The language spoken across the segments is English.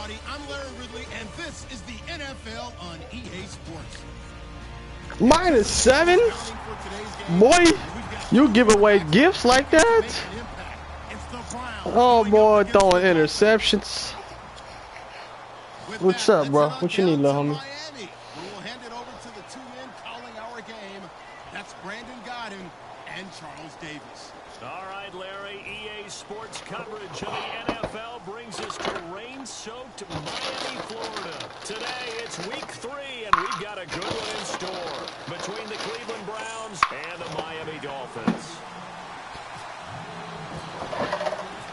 everybody. I'm Larry Ridley, and this is the NFL on EA Sports. -7? Boy, you give away gifts like that? Oh boy, throwing interceptions. What's up, bro? What you need, little homie? We'll hand it over to the two men calling our game. That's Brandon Godden and Charles Davis. All right, Larry, EA Sports coverage of the NFL brings us to rain-soaked Miami, Florida. Today, it's week 3, and we've got a good one in store between the Cleveland Browns and the Miami Dolphins.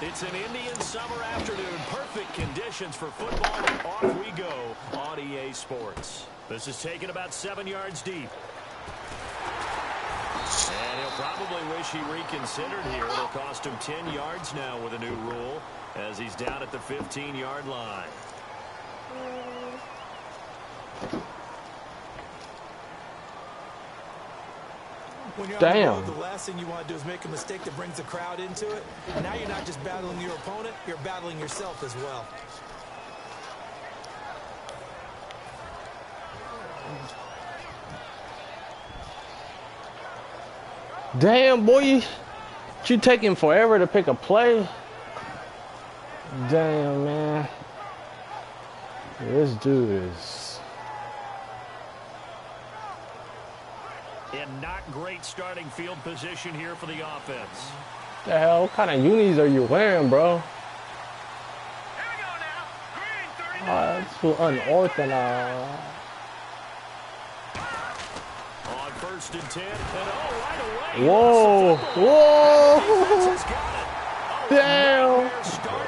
It's an Indian summer afternoon. Perfect conditions for football, and off we go on EA Sports. This is taken about 7 yards deep. And he'll probably wish he reconsidered here. It'll cost him 10 yards now with a new rule as he's down at the 15-yard line. When you're Damn. on the road, the last thing you want to do is make a mistake that brings the crowd into it. Now you're not just battling your opponent, you're battling yourself as well. Damn, boy, you taking forever to pick a play. Damn, man. Let's do this. And not great starting field position here for the offense. The hell, what kind of unis are you wearing, bro? Oh, that's so unorthodox. On 1st and 10, and right away. Whoa, whoa. Damn.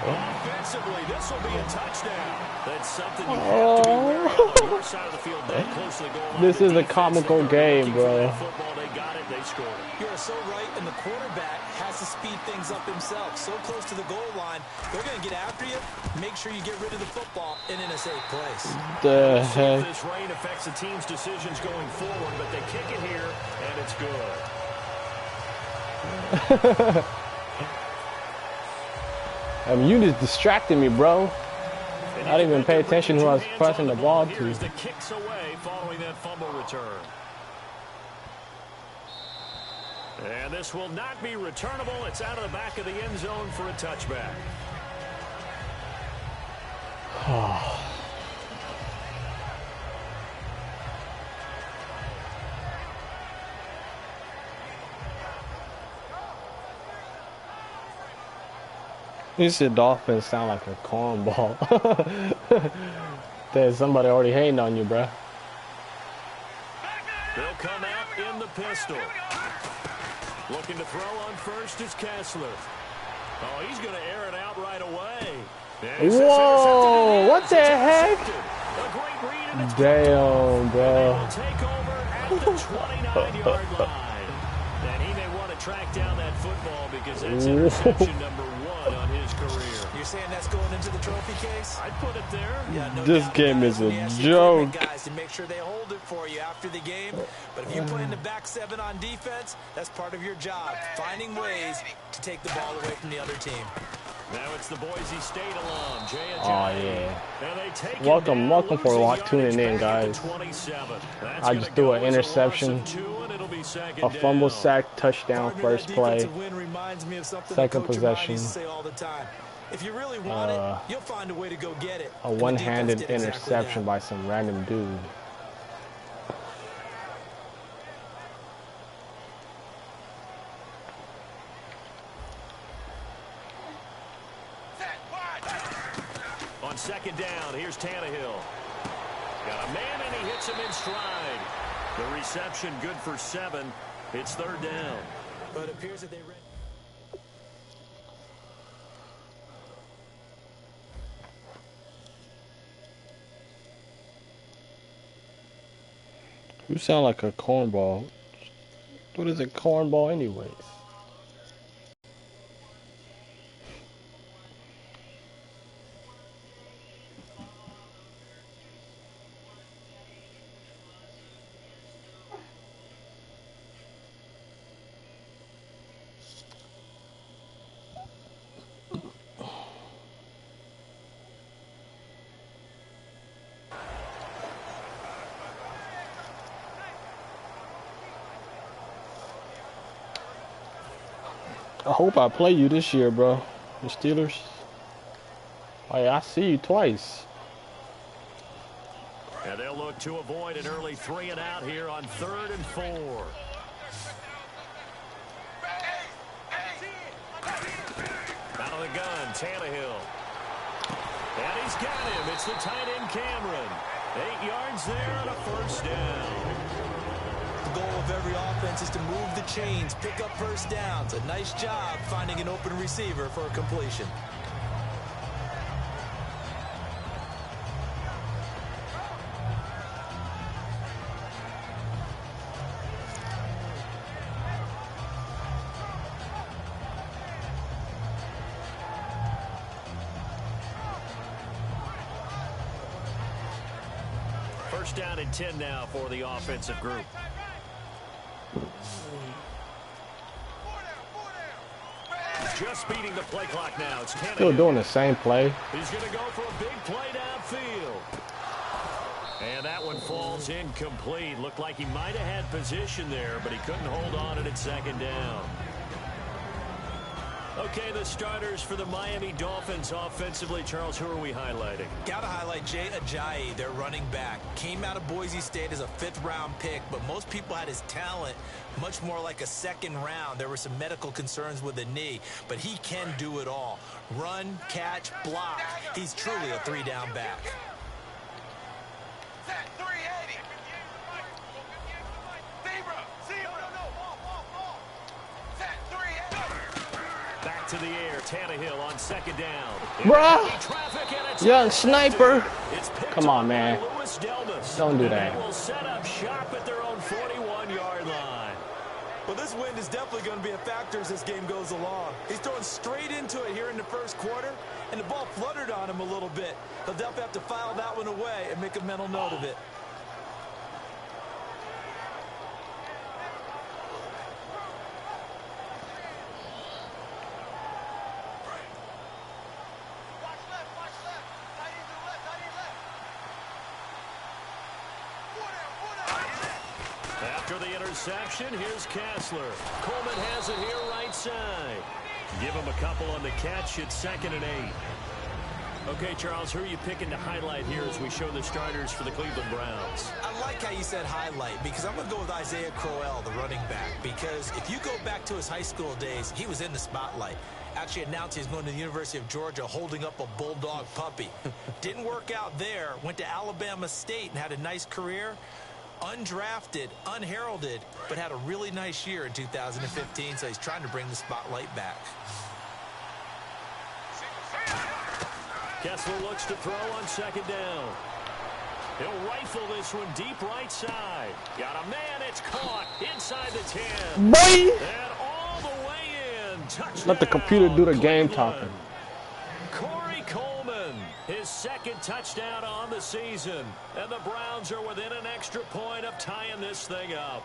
Offensively, this will be a touchdown. That's something you have to be wary of on your side of the field. That closely going. This is a comical game, bro. Football, they got it, they scored. You're so right, and the quarterback has to speed things up himself. So close to the goal line, they're going to get after you. Make sure you get rid of the football and in a safe place. The heck? This rain affects the team's decisions going forward, but they kick it here, and it's good. I mean, you just distracted me, bro. I didn't even pay attention who I was pressing the ball to. Here's the kicks away following that fumble return. And this will not be returnable. It's out of the back of the end zone for a touchback. This shit Dolphins sound like a cornball. There's somebody already hating on you, bruh. They'll come out in the pistol. Looking to throw on first is Kessler. Oh, he's going to air it out right away. Whoa, what the heck? Damn, bro. Will take over at the 29-yard line. And he may want to track down that football because that's interception number 1 on his career. You're saying that's going into the trophy case? I'd put it there. Yeah, no This doubt game about is it. a You ask joke. your guys to make sure they hold it for you after the game. But if you play in the back 7 on defense, that's part of your job, finding ways to take the ball away from the other team. Now it's the Boise State alum, Jay. Oh, yeah. And they take Welcome for tuning in, guys. I just threw an interception, a fumble sack, touchdown, first play, second possession, If you really want it, you'll find a way to go get it. a one-handed interception by some random dude. On 2nd down, here's Tannehill. Got a man, and he hits him in stride. The reception good for 7. It's 3rd down. But it appears that they read. You sound like a cornball. What is a cornball anyways? I hope I play you this year, bro. The Steelers. Oh, yeah, I see you twice. And they'll look to avoid an early 3 and out here on 3rd and 4. Out of the gun, Tannehill. And he's got him. It's the tight end, Cameron. 8 yards there and a first down. The goal of every offense is to move the chains, pick up first downs. A nice job finding an open receiver for a completion. First down and 10 now for the offensive group. Just beating the play clock now. It's Tannehill. Still doing the same play. He's going to go for a big play downfield. And that one falls incomplete. Looked like he might have had position there, but he couldn't hold on and it's 2nd down. Okay, the starters for the Miami Dolphins offensively. Charles, who are we highlighting? Got to highlight Jay Ajayi, their running back. Came out of Boise State as a 5th-round pick, but most people had his talent much more like a 2nd round. There were some medical concerns with the knee, but he can do it all. Run, catch, block. He's truly a 3-down back. Back to the air, Tannehill on 2nd down. Bruh, young sniper. Come on, man. Don't do that. They will set up shop at their own 41-yard line. Well, this wind is definitely going to be a factor as this game goes along. He's throwing straight into it here in the first quarter, and the ball fluttered on him a little bit. They'll definitely have to file that one away and make a mental note of it. After the interception, here's Kessler. Coleman has it here right side. Give him a couple on the catch. It's 2nd and 8. Okay, Charles, who are you picking to highlight here as we show the starters for the Cleveland Browns? I like how you said highlight because I'm going to go with Isaiah Crowell, the running back, because if you go back to his high school days, he was in the spotlight. Actually announced he's going to the University of Georgia holding up a bulldog puppy. Didn't work out there. Went to Alabama State and had a nice career. Undrafted, unheralded, but had a really nice year in 2015, so he's trying to bring the spotlight back. Kessler looks to throw on 2nd down. He'll rifle this one deep right side. Got a man, it's caught inside the 10. Boy! And all the way in. Touchdown, Let the computer do the game talking. Corey Coleman, his 2nd touchdown on the season. And the Browns are within an extra point of tying this thing up.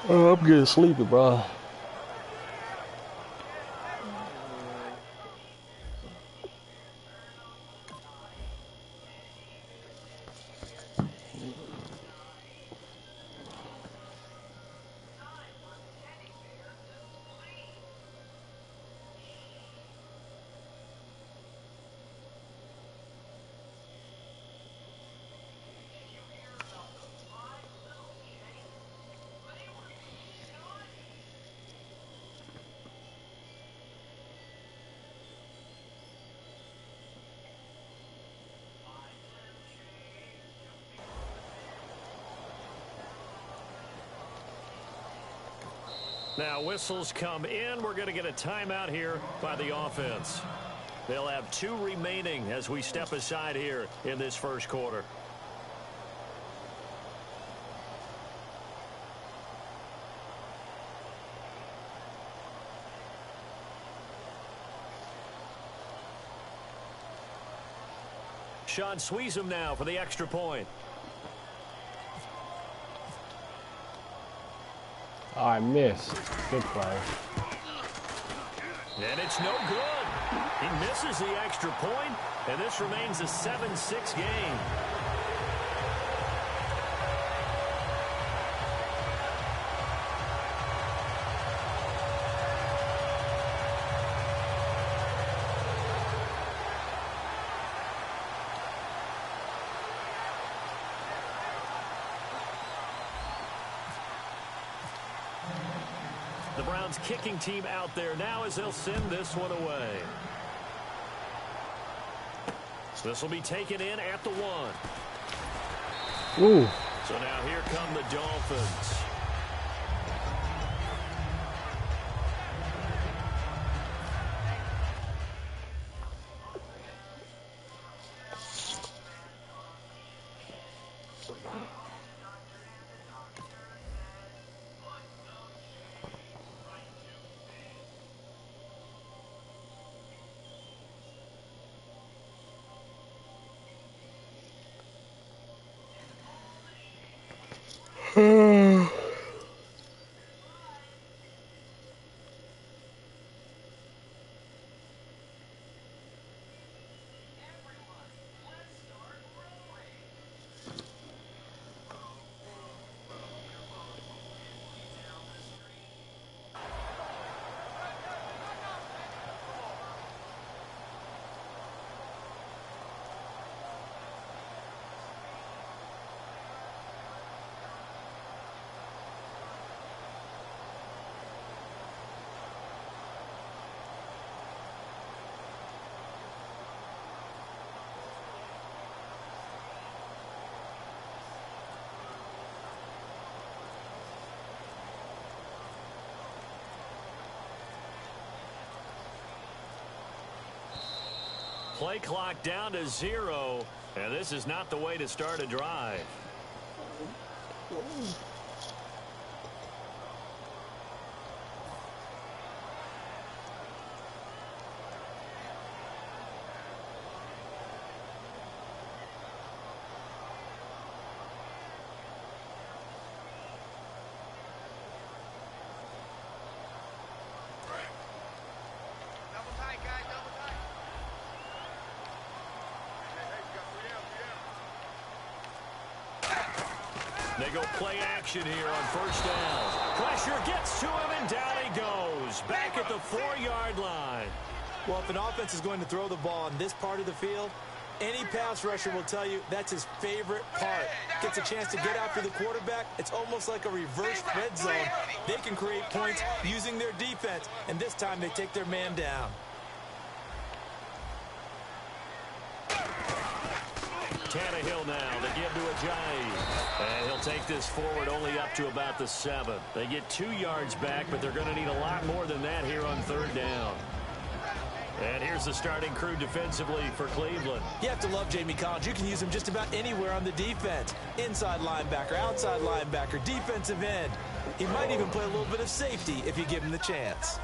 Oh, I'm getting sleepy, bro. Now whistles come in. We're going to get a timeout here by the offense. They'll have 2 remaining as we step aside here in this first quarter. Sean Sweezum now for the extra point. Oh, I missed. Good play. And it's no good. He misses the extra point, and this remains a 7-6 game. Browns kicking team out there now as they'll send this one away. So this will be taken in at the 1. Ooh. So now here come the Dolphins. Play clock down to 0, and this is not the way to start a drive. They go play action here on first down. Pressure gets to him, and down he goes. Back at the 4-yard line. Well, if an offense is going to throw the ball on this part of the field, any pass rusher will tell you that's his favorite part. Gets a chance to get after the quarterback. It's almost like a reverse red zone. They can create points using their defense, and this time they take their man down. Tannehill now, they give to Ajayi. And he'll take this forward only up to about the 7. They get 2 yards back, but they're going to need a lot more than that here on third down. And here's the starting crew defensively for Cleveland. You have to love Jamie Collins. You can use him just about anywhere on the defense. Inside linebacker, outside linebacker, defensive end. He might even play a little bit of safety if you give him the chance.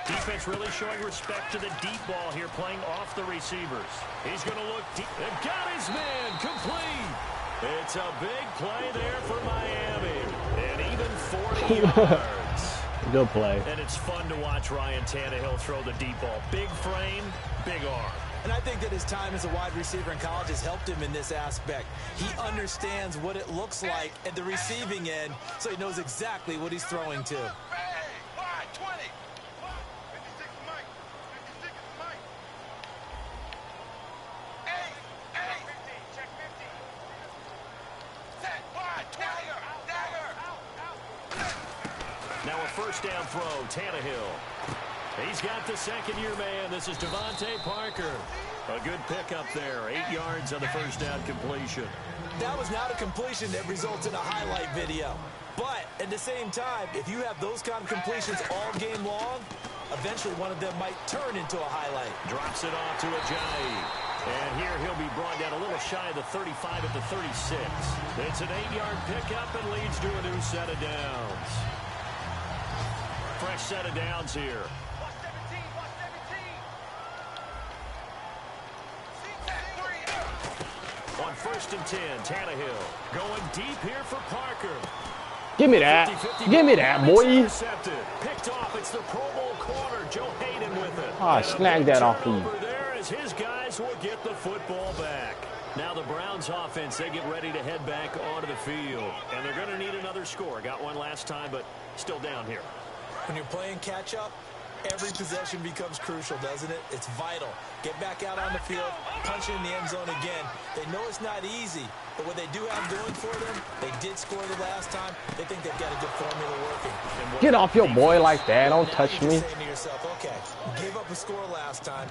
Defense really showing respect to the deep ball here, playing off the receivers. He's going to look deep. And got his man complete. It's a big play there for Miami. And even 40 yards. Good play. And it's fun to watch Ryan Tannehill throw the deep ball. Big frame, big arm. And I think that his time as a wide receiver in college has helped him in this aspect. He understands what it looks like at the receiving end, so he knows exactly what he's throwing to. Now a first down throw, Tannehill. He's got the second-year man. This is Devontae Parker. A good pickup there. 8 yards on the first down completion. That was not a completion that results in a highlight video. But at the same time, if you have those kind of completions all game long, eventually one of them might turn into a highlight. Drops it off to Ajayi. And here he'll be brought down a little shy of the 35 at the 36. It's an 8-yard pickup and leads to a new set of downs. Fresh set of downs here. On first and 10, Tannehill going deep here for Parker. Give me that. Give me that, boy. Picked off. It's the Pro Bowl corner, Joe Hayden with it. Ah, snag that off of you. There as his guys will get the football back. Now the Browns offense, they get ready to head back onto the field. And they're going to need another score. Got one last time, but still down here. When you're playing catch-up, Every possession becomes crucial, doesn't it? It's vital. Get back out on the field, punch it in the end zone again. They know it's not easy, but what they do have going for them, they did score the last time. They think they've got a good formula working. Get off your boy like that. Don't touch me. You're saying to yourself, okay, give up a score last time.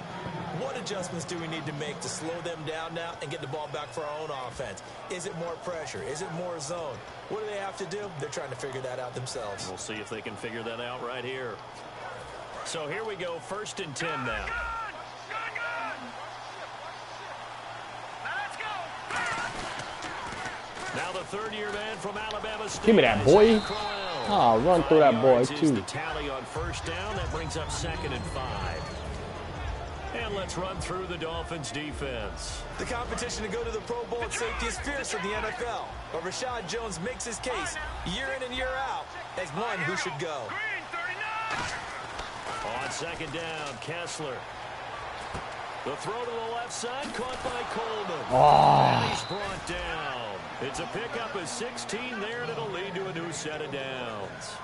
What adjustments do we need to make to slow them down now and get the ball back for our own offense? Is it more pressure? Is it more zone? What do they have to do? They're trying to figure that out themselves. We'll see if they can figure that out right here. So here we go, 1st and 10 now. Now the third-year man from Alabama State. Give me that, boy. Oh, run through that boy, too. The tally on 1st down. That brings up 2nd and 5. And let's run through the Dolphins' defense. The competition to go to the Pro Bowl at safety is fierce in the NFL. But Rashad Jones makes his case year in and year out as one who should go. On 2nd down, Kessler. The throw to the left side, caught by Coleman. And he's brought down. It's a pickup of 16 there, and it'll lead to a new set of downs.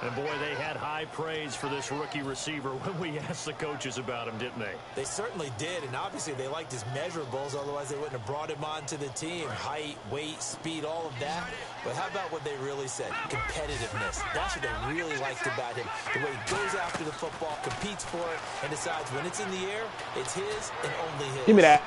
And, boy, they had high praise for this rookie receiver when we asked the coaches about him, didn't they? They certainly did, and obviously they liked his measurables. Otherwise, they wouldn't have brought him onto the team. Height, weight, speed, all of that. But how about what they really said? Competitiveness. That's what they really liked about him. The way he goes after the football, competes for it, and decides when it's in the air, it's his and only his. Give me that.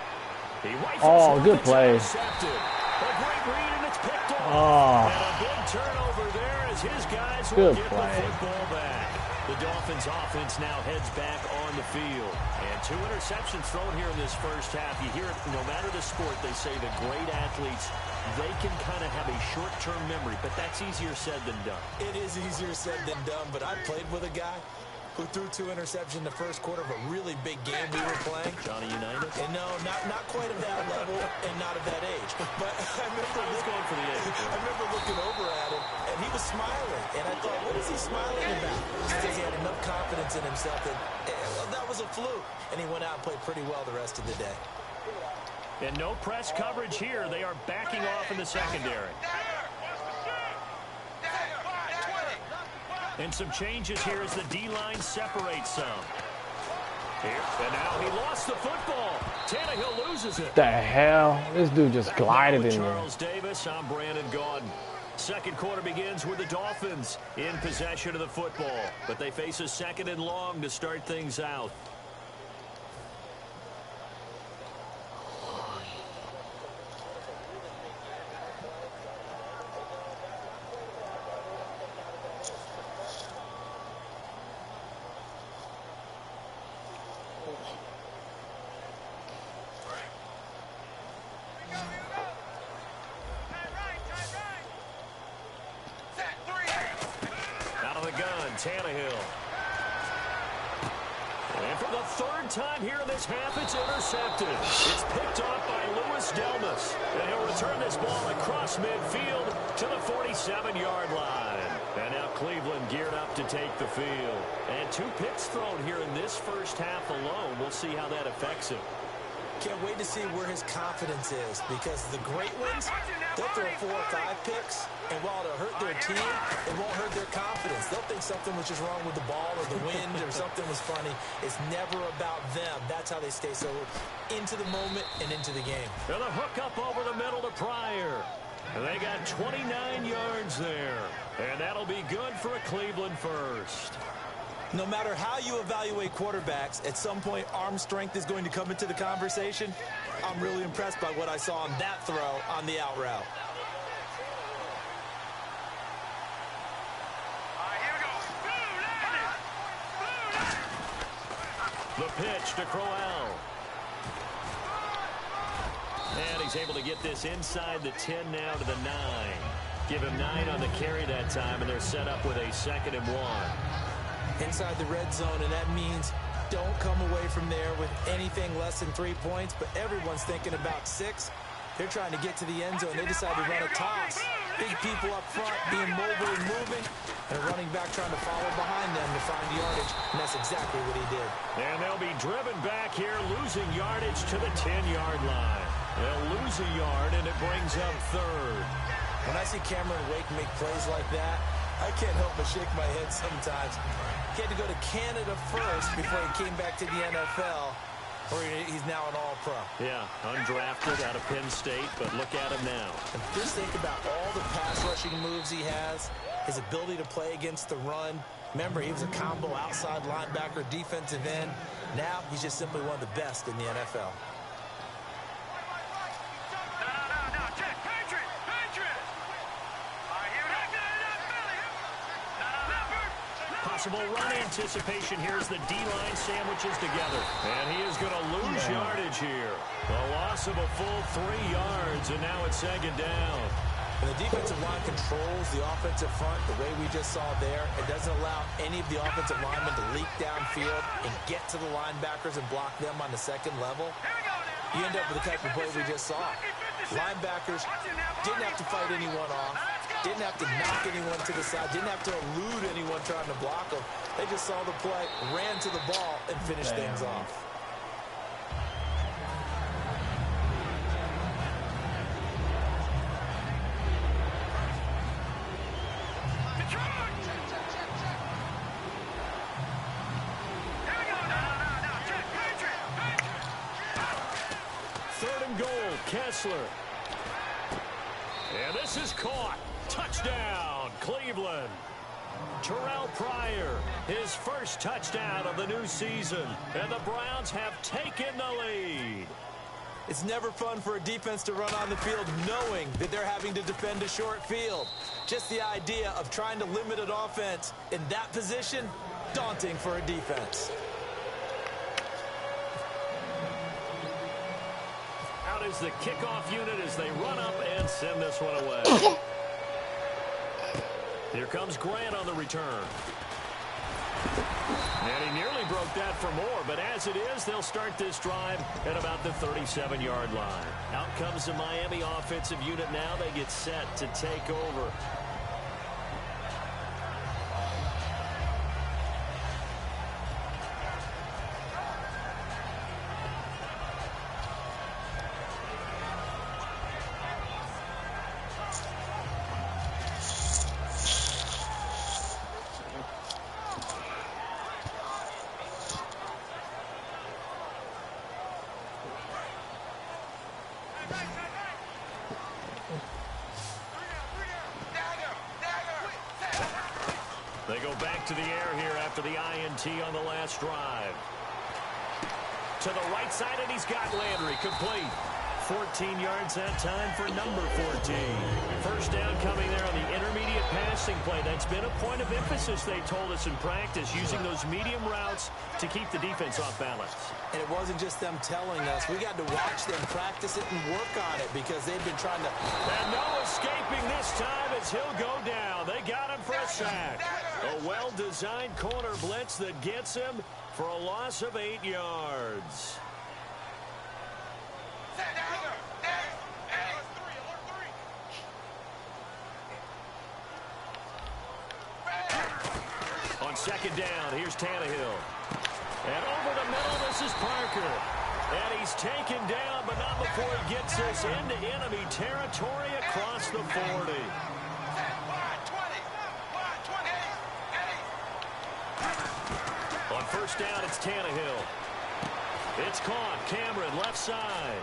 Oh, good play. A great read, and it's picked off. And a big turnover there as his guys will get the football back. The Dolphins offense now heads back on the field. And 2 interceptions thrown here in this first half. You hear it, no matter the sport, they say the great athletes, they can kind of have a short-term memory, but that's easier said than done. It is easier said than done, but I played with a guy who threw 2 interceptions in the first quarter of a really big game we were playing. Johnny Unitas? And no, not quite of that level and not of that age. But I remember looking over at him, and he was smiling. And I thought, what is he smiling about? Because he had enough confidence in himself that that was a fluke. And he went out and played pretty well the rest of the day. And no press coverage here. They are backing off in the secondary. And some changes here as the D-line separates some. Here, and now he lost the football. Tannehill loses it. The hell? This dude just glided in there. Charles Davis, I'm Brandon Gaudin. Second quarter begins with the Dolphins in possession of the football. But they face a 2nd and long to start things out. Tannehill. And for the 3rd time here in this half, it's intercepted. It's picked off by Louis Delmas. And he'll return this ball across midfield to the 47-yard line. And now Cleveland geared up to take the field. And 2 picks thrown here in this first half alone. We'll see how that affects him. Can't wait to see where his confidence is, because the great ones, they'll throw 4 or 5 picks, and while it'll hurt their team, it won't hurt their confidence. They'll think something was just wrong with the ball or the wind or something was funny. It's never about them. That's how they stay so into the moment and into the game. And a hook up over the middle to Pryor. And they got 29 yards there. And that'll be good for a Cleveland first. No matter how you evaluate quarterbacks, at some point arm strength is going to come into the conversation. I'm really impressed by what I saw on that throw on the out route. The pitch to Crowell. And he's able to get this inside the 10 now to the 9. Give him 9 on the carry that time, and they're set up with a 2nd and 1. Inside the red zone, and that means don't come away from there with anything less than 3 points, but everyone's thinking about 6. They're trying to get to the end zone. They decide to run a toss. Big people up front being mobile and moving, and a running back trying to follow behind them to find yardage, and that's exactly what he did. And they'll be driven back here, losing yardage to the 10-yard line. They'll lose a yard, and it brings up 3rd. When I see Cameron Wake make plays like that, I can't help but shake my head sometimes. He had to go to Canada first before he came back to the NFL, where he's now an all-pro. Yeah, undrafted out of Penn State, but look at him now. And just think about all the pass rushing moves he has, his ability to play against the run. Remember, he was a combo outside linebacker, defensive end. Now he's just simply one of the best in the NFL. Possible run anticipation. Here's the D-line sandwiches together. And he is going to lose yardage here. A loss of a full 3 yards, and now it's second down. When the defensive line controls the offensive front the way we just saw there, it doesn't allow any of the offensive linemen to leak downfield and get to the linebackers and block them on the second level. You end up with the type of play we just saw. Linebackers didn't have to fight anyone off, didn't have to knock anyone to the side, didn't have to elude anyone trying to block them. They just saw the play, ran to the ball, and finished things off. Kessler. And this is caught. Touchdown, Cleveland. Terrell Pryor, his first touchdown of the new season. And the Browns have taken the lead. It's never fun for a defense to run on the field knowing that they're having to defend a short field. Just the idea of trying to limit an offense in that position, daunting for a defense. Is the kickoff unit as they run up and send this one away. Here comes Grant on the return. And he nearly broke that for more, but as it is, they'll start this drive at about the 37-yard line. Out comes the Miami offensive unit now. They get set to take over. They go back to the air here after the INT on the last drive. To the right side, and he's got Landry complete. 14 yards that time for number 14. First down coming there on the intermediate passing play. That's been a point of emphasis, they told us in practice, using those medium routes to keep the defense off balance. And it wasn't just them telling us. We got to watch them practice it and work on it because they've been trying to... And no escaping this time as he'll go down. They got him for a sack. A well-designed corner blitz that gets him for a loss of 8 yards. On second down, here's Tannehill. And over the middle, this is Parker. And he's taken down, but not before he gets us into enemy territory across the 40. On first down, it's Tannehill. It's caught. Cameron, left side.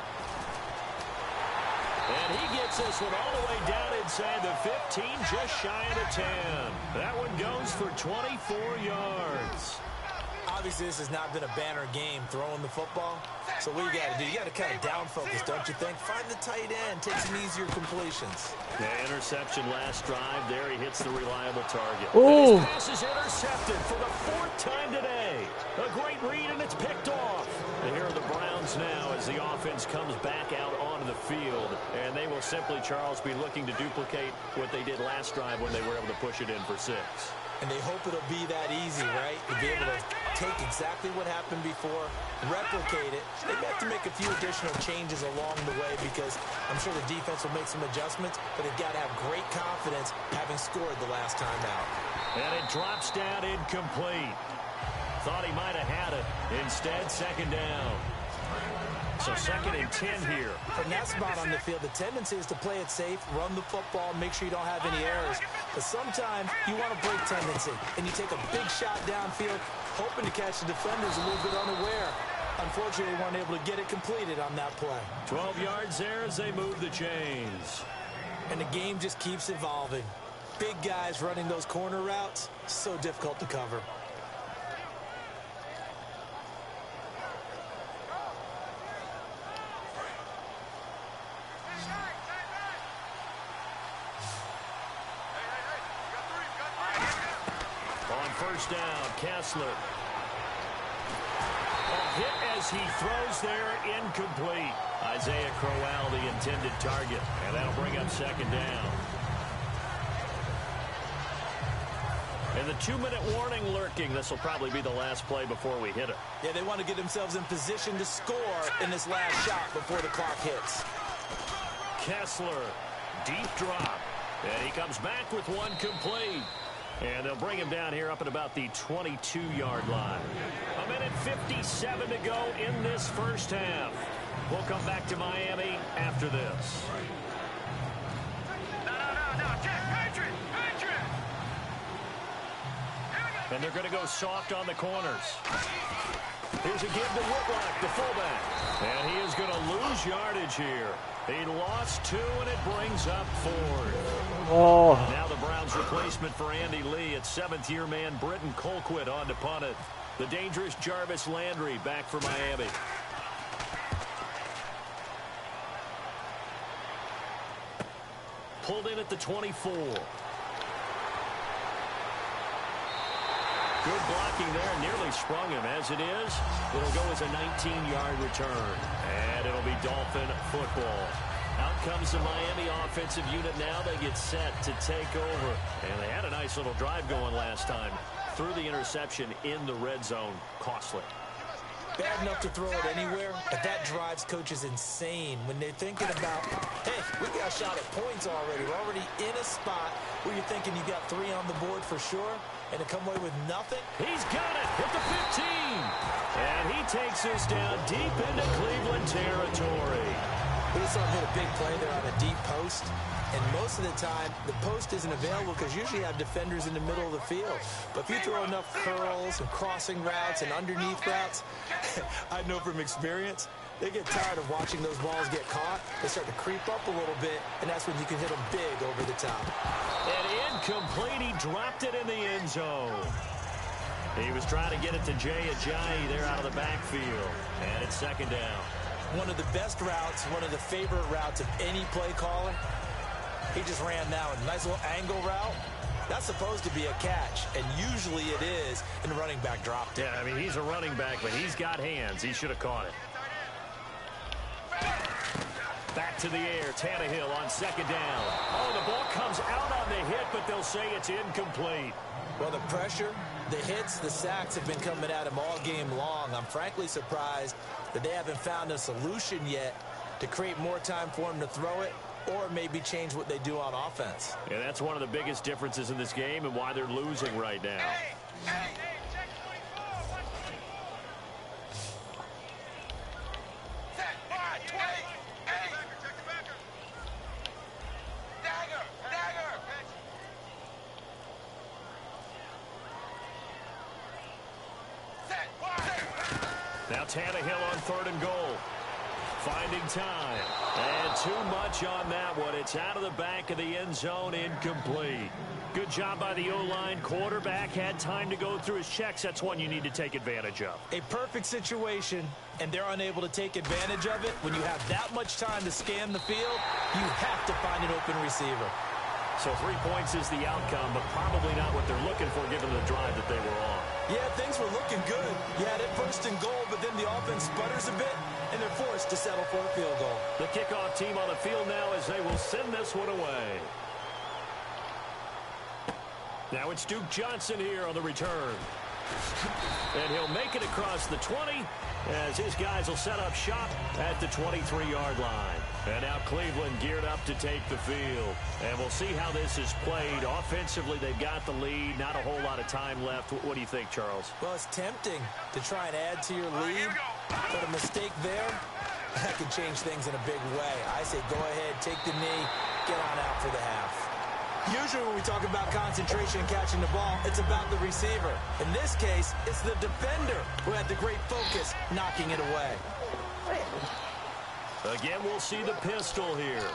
And he gets this one all the way down inside the 15, just shy of the 10. That one goes for 24 yards. Obviously, this has not been a banner game throwing the football. So what you got to do, you got to kind of down focus, don't you think? Find the tight end, take some easier completions. The interception last drive. There he hits the reliable target. Ooh. And his pass is intercepted for the 4th time today. A great read, and it's picked off. And here are the Browns now as the offense comes back out onto the field. And they will simply, Charles, be looking to duplicate what they did last drive when they were able to push it in for 6. And they hope it'll be that easy, right? To be able to take exactly what happened before, replicate it. They've got to make a few additional changes along the way because I'm sure the defense will make some adjustments, but they've got to have great confidence having scored the last time out. And it drops down incomplete. Thought he might have had it. Instead, second down. So 2nd and 10 here. From that spot on the field, the tendency is to play it safe, run the football, make sure you don't have any errors. But sometimes you want to break tendency, and you take a big shot downfield, hoping to catch the defenders a little bit unaware. Unfortunately, they weren't able to get it completed on that play. 12 yards there as they move the chains. And the game just keeps evolving. Big guys running those corner routes, so difficult to cover. On first down, Kessler. A hit as he throws there, incomplete. Isaiah Crowell, the intended target, and that'll bring up 2nd down. And the 2-minute warning lurking. This will probably be the last play before we hit it. Yeah, they want to get themselves in position to score in this last shot before the clock hits. Kessler, deep drop. And he comes back with one complete. And they'll bring him down here up at about the 22-yard line. 1:57 to go in this first half. We'll come back to Miami after this. And they're going to go soft on the corners. Here's a give to Whitlock, the fullback. And he is going to lose yardage here. He lost 2, and it brings up 4th. Oh. Now the Browns' replacement for Andy Lee. It's 7th-year man Britton Colquitt on to punt it. The dangerous Jarvis Landry back for Miami. Pulled in at the 24. Good blocking there, nearly sprung him. As it is, it'll go as a 19-yard return. And it'll be Dolphin football. Out comes the Miami offensive unit now. They get set to take over. And they had a nice little drive going last time. Threw the interception in the red zone. Costly. Bad enough to throw it anywhere, but that drives coaches insane when they're thinking about, hey, we got a shot at points already. We're already in a spot where you're thinking you got 3 on the board for sure, and to come away with nothing. He's got it at the 15. And he takes us down deep into Cleveland territory. We saw him hit a big play there on a deep post, and most of the time, the post isn't available because usually you have defenders in the middle of the field. But if you throw enough curls and crossing routes and underneath routes, I know from experience, they get tired of watching those balls get caught. They start to creep up a little bit, and that's when you can hit them big over the top. And incomplete. He dropped it in the end zone. He was trying to get it to Jay Ajayi there out of the backfield. And it's 2nd down. One of the best routes, one of the favorite routes of any play caller. He just ran now a nice little angle route. That's supposed to be a catch, and usually it is, and the running back dropped it. Yeah, I mean, he's a running back, but he's got hands. He should have caught it. Back to the air, Tannehill on 2nd down. Oh, the ball comes out on the hit, but they'll say it's incomplete. Well, the pressure, the hits, the sacks have been coming at him all game long. I'm frankly surprised that they haven't found a solution yet to create more time for him to throw it, or maybe change what they do on offense. Yeah, that's one of the biggest differences in this game and why they're losing right now. Now Tannehill on 3rd and goal. Finding time. And too much on that one. It's out of the back of the end zone, incomplete. Good job by the O-line. Quarterback had time to go through his checks. That's one you need to take advantage of. A perfect situation, and they're unable to take advantage of it. When you have that much time to scan the field, you have to find an open receiver. So 3 points is the outcome, but probably not what they're looking for given the drive that they were on. Yeah, things were looking good. You had it 1st and goal, but then the offense sputters a bit, and they're forced to settle for a field goal. The kickoff team on the field now as they will send this one away. Now it's Duke Johnson here on the return. And he'll make it across the 20 as his guys will set up shop at the 23-yard line. And now Cleveland geared up to take the field. And we'll see how this is played. Offensively, they've got the lead. Not a whole lot of time left. What do you think, Charles? Well, it's tempting to try and add to your lead. But a mistake there, that can change things in a big way. I say go ahead, take the knee, get on out for the half. Usually when we talk about concentration and catching the ball, it's about the receiver. In this case, it's the defender who had the great focus knocking it away. Again, we'll see the pistol here.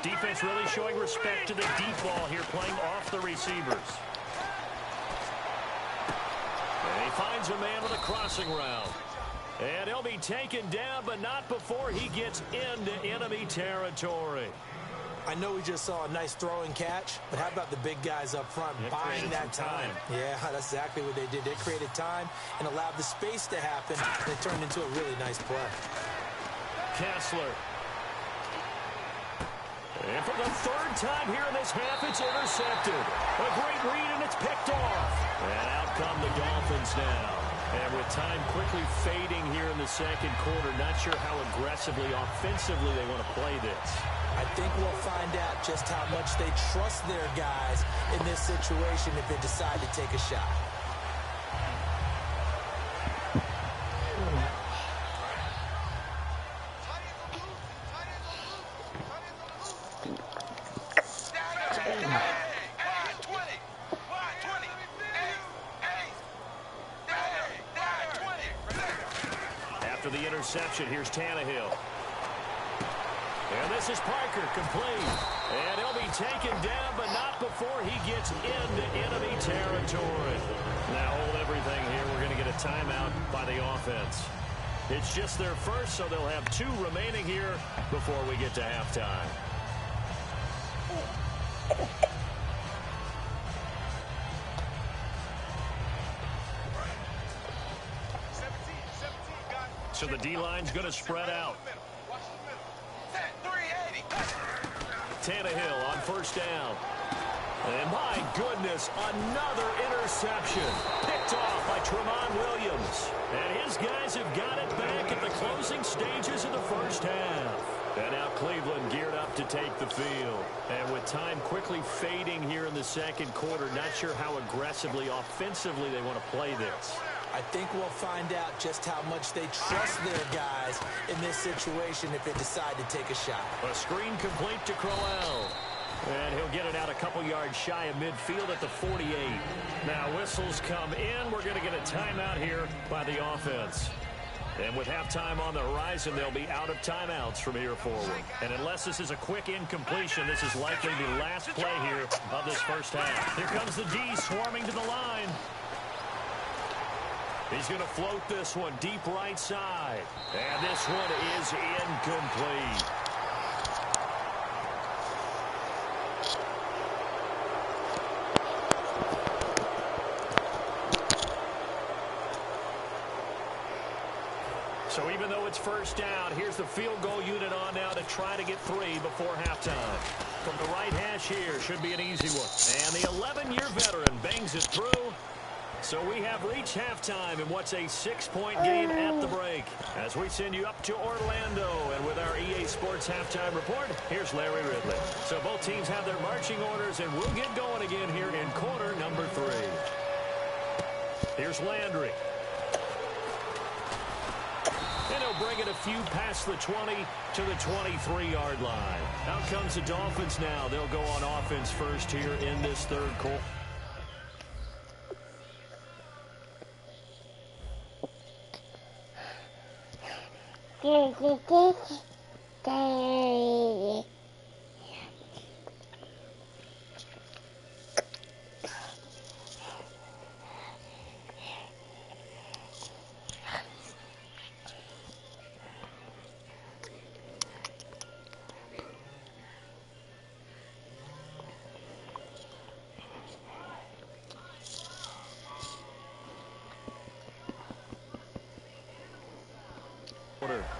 Defense really showing respect to the deep ball here, playing off the receivers. And he finds a man with a crossing route. And he'll be taken down, but not before he gets into enemy territory. I know we just saw a nice throwing catch, but how about the big guys up front buying that time? Yeah, that's exactly what they did. They created time and allowed the space to happen, and it turned into a really nice play. Kessler. And for the third time here in this half, it's intercepted. A great read, and it's picked off. And out come the Dolphins now. And with time quickly fading here in the second quarter, not sure how aggressively, offensively they want to play this. I think we'll find out just how much they trust their guys in this situation if they decide to take a shot. After the interception, here's Tannehill. And this is Parker, complete. And he'll be taken down, but not before he gets into enemy territory. Now hold everything here. We're going to get a timeout by the offense. It's just their first, so they'll have 2 remaining here before we get to halftime. So the D-line's going to spread out. Tannehill on first down. And my goodness, another interception. Picked off by Tramon Williams. And his guys have got it back at the closing stages of the first half. And now Cleveland geared up to take the field. And with time quickly fading here in the second quarter, not sure how aggressively, offensively they want to play this. I think we'll find out just how much they trust their guys in this situation if they decide to take a shot. A screen complete to Crowell. And he'll get it out a couple yards shy of midfield at the 48. Now whistles come in. We're going to get a timeout here by the offense. And with halftime on the horizon, they'll be out of timeouts from here forward. And unless this is a quick incompletion, this is likely the last play here of this first half. Here comes the D swarming to the line. He's going to float this one deep right side. And this one is incomplete. So even though it's first down, here's the field goal unit on now to try to get 3 before halftime. From the right hash here, should be an easy one. And the 11-year veteran bangs it through. So we have reached halftime in what's a 6-point game at the break. As we send you up to Orlando, and with our EA Sports Halftime Report, here's Larry Ridley. So both teams have their marching orders, and we'll get going again here in quarter number 3. Here's Landry. And he'll bring it a few past the 20 to the 23-yard line. Out comes the Dolphins now. They'll go on offense first here in this third quarter.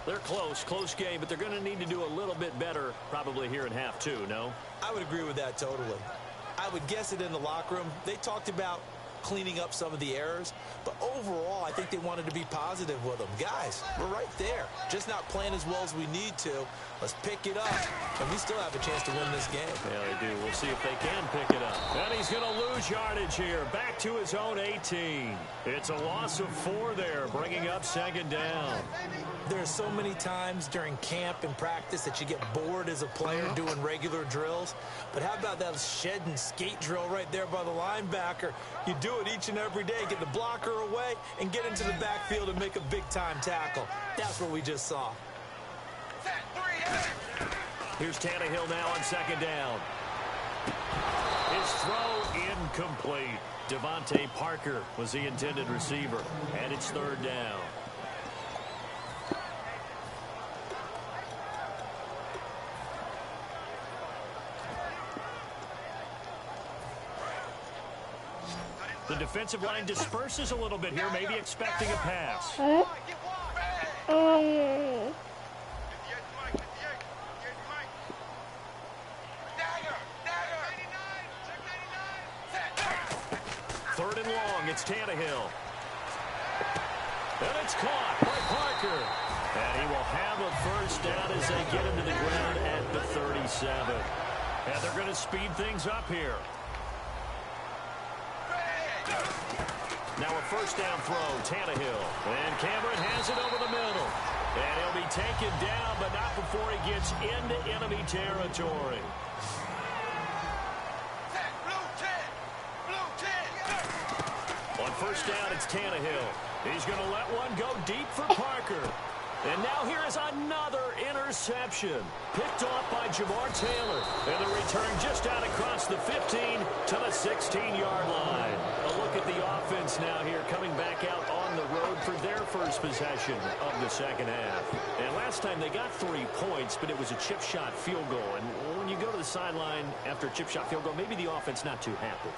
They're close game, but they're going to need to do a little bit better probably here in half 2, no? I would agree with that totally. I would guess it in the locker room. They talked about cleaning up some of the errors. But overall, I think they wanted to be positive with them. Guys, we're right there. Just not playing as well as we need to. Let's pick it up. And we still have a chance to win this game. Yeah, they do. We'll see if they can pick it up. And he's going to lose yardage here. Back to his own 18. It's a loss of 4 there, bringing up 2nd down. There's so many times during camp and practice that you get bored as a player doing regular drills. But how about that shed and skate drill right there by the linebacker? You do it each and every day. Get the blocker away and get into the backfield and make a big-time tackle. That's what we just saw. Here's Tannehill now on 2nd down. His throw incomplete. Devontae Parker was the intended receiver. And it's 3rd down. The defensive line disperses a little bit here, maybe expecting a pass. Third and long, it's Tannehill. And it's caught by Parker. And he will have a first down as they get him to the ground at the 37. And they're going to speed things up here. Now a first down throw, Tannehill. And Cameron has it over the middle. And he'll be taken down, but not before he gets into enemy territory. On first down, it's Tannehill. He's going to let one go deep for Parker. And now here is another interception. Picked off by Jamar Taylor. And the return just out across the 15 to the 16-yard line. A look at the offense now here coming back out on the road for their first possession of the second half. And last time they got 3 points, but it was a chip shot field goal. And when you go to the sideline after a chip shot field goal, maybe the offense not too happy.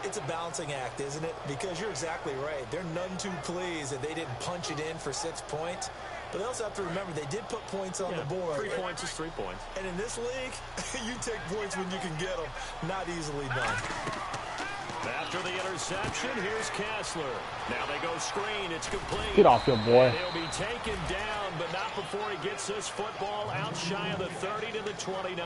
It's a balancing act, isn't it? Because you're exactly right. They're none too pleased that they didn't punch it in for 6 points. But they also have to remember they did put points on the board. 3 points is 3 points. And in this league, you take points when you can get them. Not easily done. After the interception, here's Kessler. Now they go screen. It's complete. Get off your boy. And he'll be taken down, but not before he gets this football out shy of the 30 to the 29.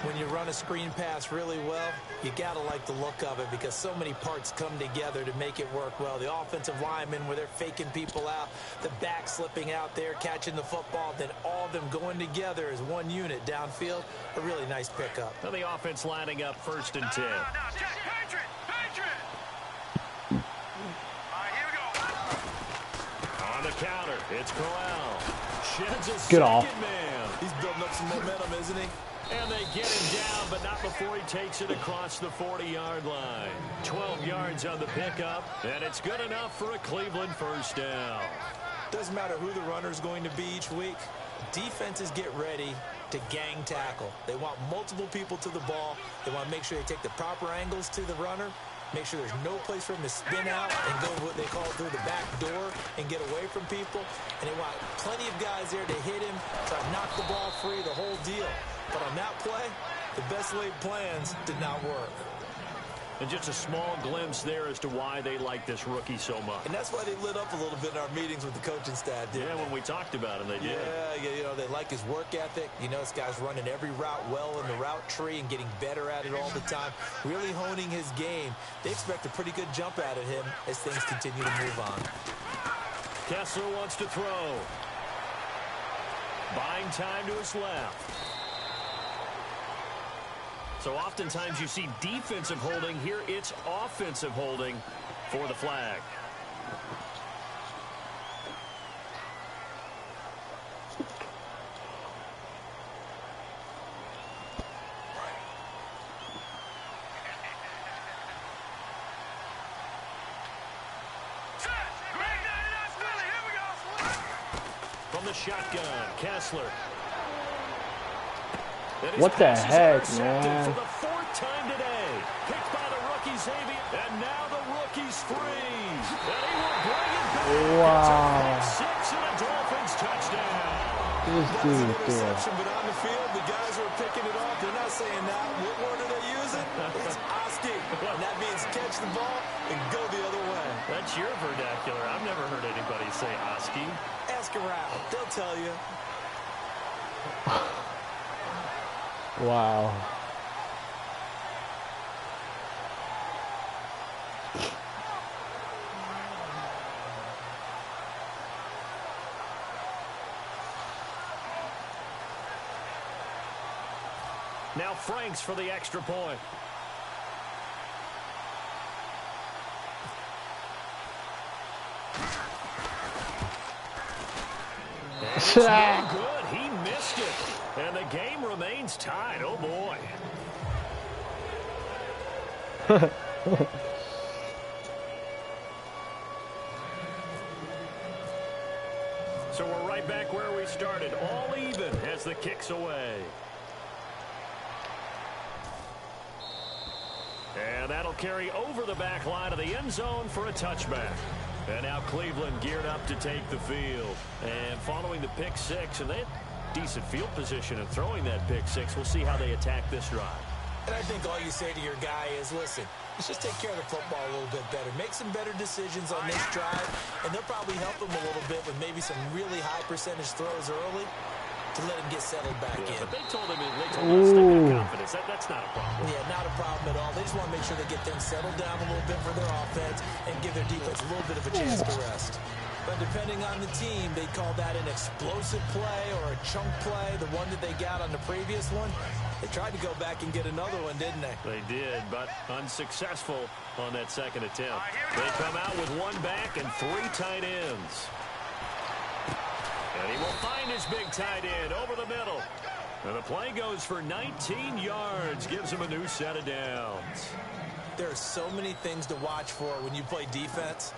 When you run a screen pass really well, you got to like the look of it because so many parts come together to make it work well. The offensive linemen where they're faking people out, the back slipping out there, catching the football, then all of them going together as one unit downfield. A really nice pickup. Now the offense lining up 1st and 10. On the counter, it's Corral. Sheds a second man. He's building up some momentum, isn't he? And they get him down, but not before he takes it across the 40-yard line. 12 yards on the pickup, and it's good enough for a Cleveland first down. Doesn't matter who the runner is going to be each week. Defenses get ready to gang tackle. They want multiple people to the ball. They want to make sure they take the proper angles to the runner, make sure there's no place for him to spin out and go what they call through the back door and get away from people. And they want plenty of guys there to hit him, try to knock the ball free, the whole deal. But on that play, the best laid plans did not work. And just a small glimpse there as to why they like this rookie so much. And that's why they lit up a little bit in our meetings with the coaching staff. Yeah, when we talked about him, they did. Yeah, you know, they like his work ethic. You know, this guy's running every route well in the route tree and getting better at it all the time, really honing his game. They expect a pretty good jump out of him as things continue to move on. Kessler wants to throw. Buying time to his left. So oftentimes you see defensive holding. Here it's offensive holding for the flag. From the shotgun, Kessler. What the heck, man? For the 4th time today. Picked by the rookie Xavier. And now the rookie's free. And he will bring it back. Wow. It's a 6 and a Dolphins touchdown. This dude is But on the field, the guys who are picking it off, they're not saying that. What word are they using? listen, it's Oski. And that means catch the ball and go the other way. That's your vernacular. I've never heard anybody say Oski. Ask around. They'll tell you. Wow. Now Franks for the extra point. And it's no good. He missed it. And the game remains tied. Oh, boy. So we're right back where we started. All even as the kick's away. And that'll carry over the back line of the end zone for a touchback. And now Cleveland geared up to take the field. And following the pick six, and they had decent field position in throwing that pick six. We'll see how they attack this drive. And I think all you say to your guy is, listen, let's just take care of the football a little bit better. Make some better decisions on this drive, and they'll probably help him a little bit with maybe some really high percentage throws early to let him get settled back in. But they told him to step in confidence. That's not a problem. Yeah, not a problem at all. They just want to make sure they get things settled down a little bit for their offense and give their defense a little bit of a chance to rest. But depending on the team, they call that an explosive play or a chunk play, the one that they got on the previous one. They tried to go back and get another one, didn't they? They did, but unsuccessful on that second attempt. They come out with one back and three tight ends. And he will find his big tight end over the middle. And the play goes for 19 yards, gives him a new set of downs. There are so many things to watch for when you play defense.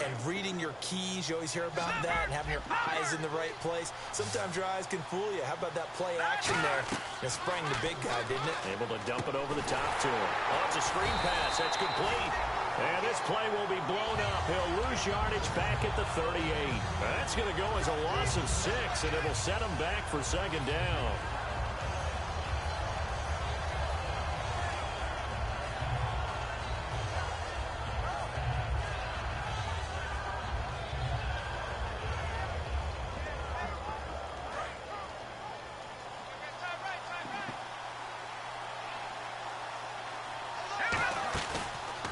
And reading your keys, you always hear about that, and having your eyes in the right place. Sometimes your eyes can fool you. How about that play action there? It sprang the big guy, didn't it? Able to dump it over the top to him. Oh, it's a screen pass. That's complete. And this play will be blown up. He'll lose yardage back at the 38. That's going to go as a loss of 6, and it'll set him back for second down.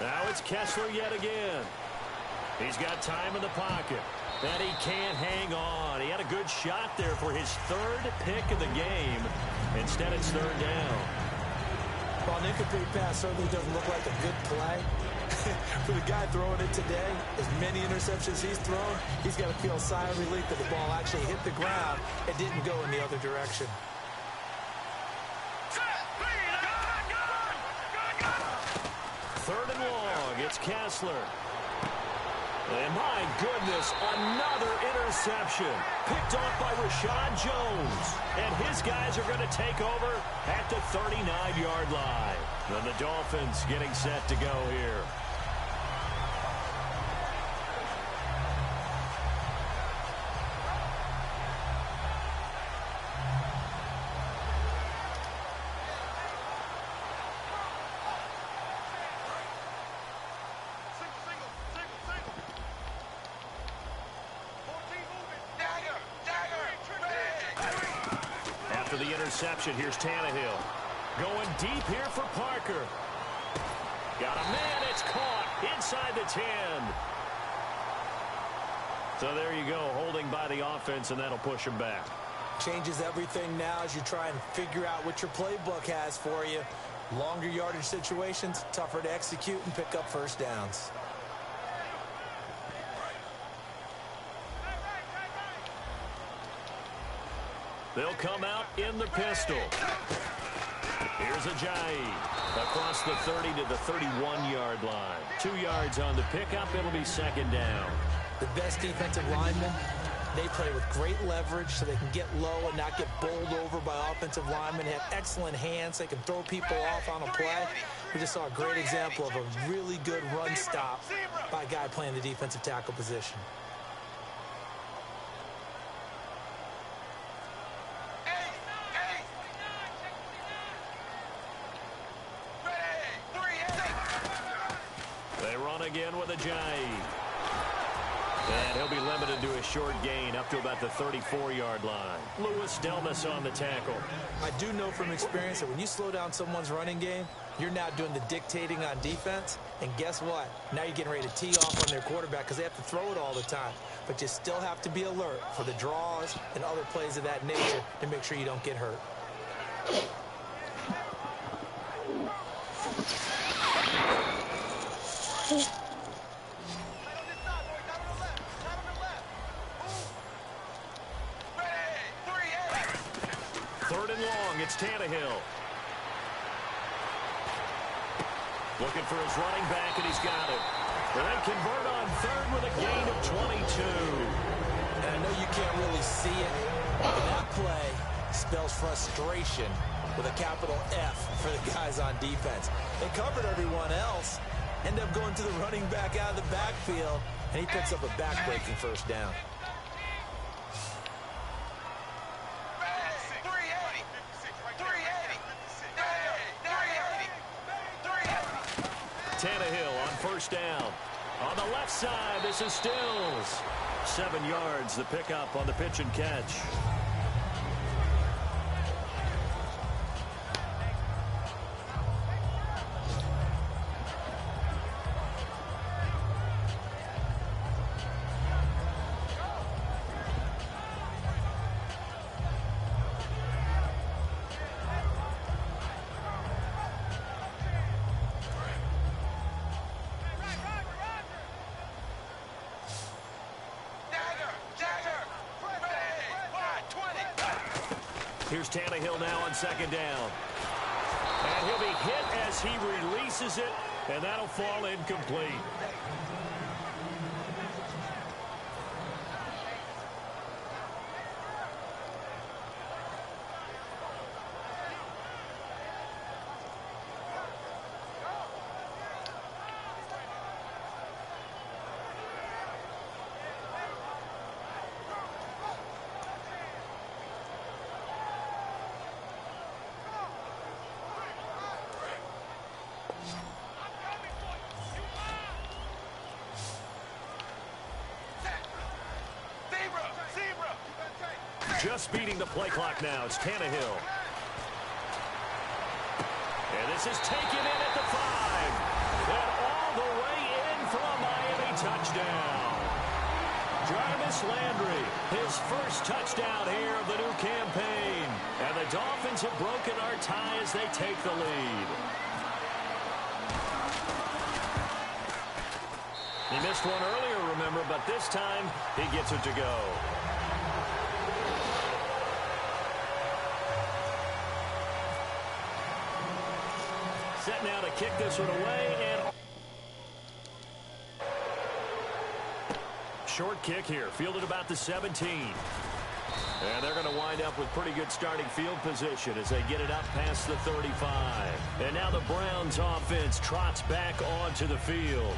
Now it's Kessler yet again. He's got time in the pocket. And he can't hang on. He had a good shot there for his third pick of the game. Instead, it's third down. Well, an incomplete pass certainly doesn't look like a good play. For the guy throwing it today, as many interceptions he's thrown, he's got to feel a sigh of relief that the ball actually hit the ground and didn't go in the other direction. Third and long, it's Kessler. And my goodness, another interception. Picked off by Rashad Jones. And his guys are going to take over at the 39-yard line. And the Dolphins getting set to go here. The interception. Here's Tannehill. Going deep here for Parker. Got a man. It's caught inside the 10. So there you go, holding by the offense, and that'll push him back. Changes everything now as you try and figure out what your playbook has for you. Longer yardage situations, tougher to execute and pick up first downs. They'll come out in the pistol. Here's Ajayi across the 30 to the 31-yard line. 2 yards on the pickup. It'll be second down. The best defensive linemen, they play with great leverage so they can get low and not get bowled over by offensive linemen. They have excellent hands. They can throw people off on a play. We just saw a great example of a really good run stop by a guy playing the defensive tackle position. again with a jive. And he'll be limited to a short gain up to about the 34-yard line. Lewis Delmas on the tackle. I do know from experience that when you slow down someone's running game, you're now doing the dictating on defense. And guess what? Now you're getting ready to tee off on their quarterback because they have to throw it all the time. But you still have to be alert for the draws and other plays of that nature to make sure you don't get hurt. Third and long, it's Tannehill. Looking for his running back, and he's got it. And they convert on third with a gain of 22. And I know you can't really see it, but that play spells frustration with a capital F for the guys on defense. They covered everyone else, end up going to the running back out of the backfield, and he picks up a back-breaking first down. Tannehill on first down. On the left side, this is Stills. 7 yards, the pickup on the pitch and catch. Here's Tannehill now on second down. And he'll be hit as he releases it, and that'll fall incomplete. Just beating the play clock now. It's Tannehill. And this is taken in at the 5. And all the way in for a Miami touchdown. Jarvis Landry, his first touchdown here of the new campaign. And the Dolphins have broken our tie as they take the lead. He missed one earlier, remember, but this time he gets it to go. Set now to kick this one away, and short kick here, fielded about the 17. And they're going to wind up with pretty good starting field position as they get it up past the 35. And now the Browns offense trots back onto the field.